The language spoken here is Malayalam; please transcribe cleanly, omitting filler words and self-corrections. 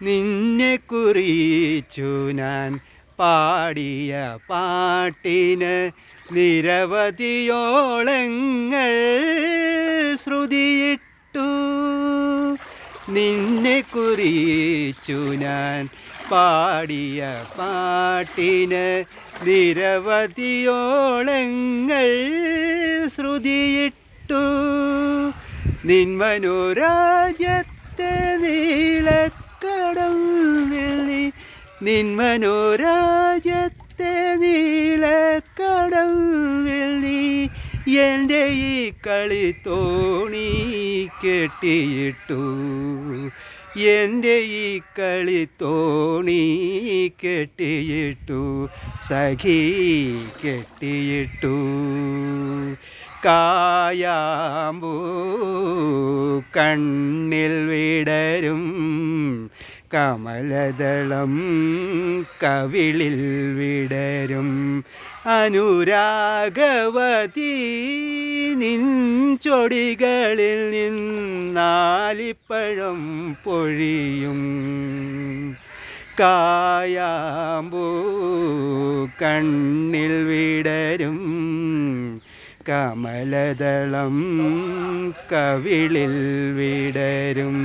നിന്നെ കുറിച്ചു ഞാൻ പാടിയ പാട്ടിന് നിരവധിയോളങ്ങൾ ശ്രുതിയിട്ടു. നിന്നെ കുറിച്ചു ഞാൻ പാടിയ പാട്ടിന് നിരവധിയോളങ്ങൾ ശ്രുതിയിട്ടു. നിൻ മനോരാജ്യത്തെ നീളക്കടലിൽ നിൻ മനോരാജ്യത്തെ നീളക്കടലിൽ നീ എൻ്റെ ഈ കളിത്തോണി കെട്ടിയിട്ടു. എൻ്റെ ഈ കളിത്തോണി കെട്ടിയിട്ടു സഖി കെട്ടിയിട്ടു. കായാമ്പൂ കണ്ണിൽ വിടരും കമലദളം കവിളിൽ വിടരും അനുരാഗവതി നിൻ ചൊടികളിൽ നിന്നാലിപ്പഴം പൊഴിയും. കായാമ്പൂ കണ്ണിൽ വിടരും കമലദളം കവിളിൽ വിടരും.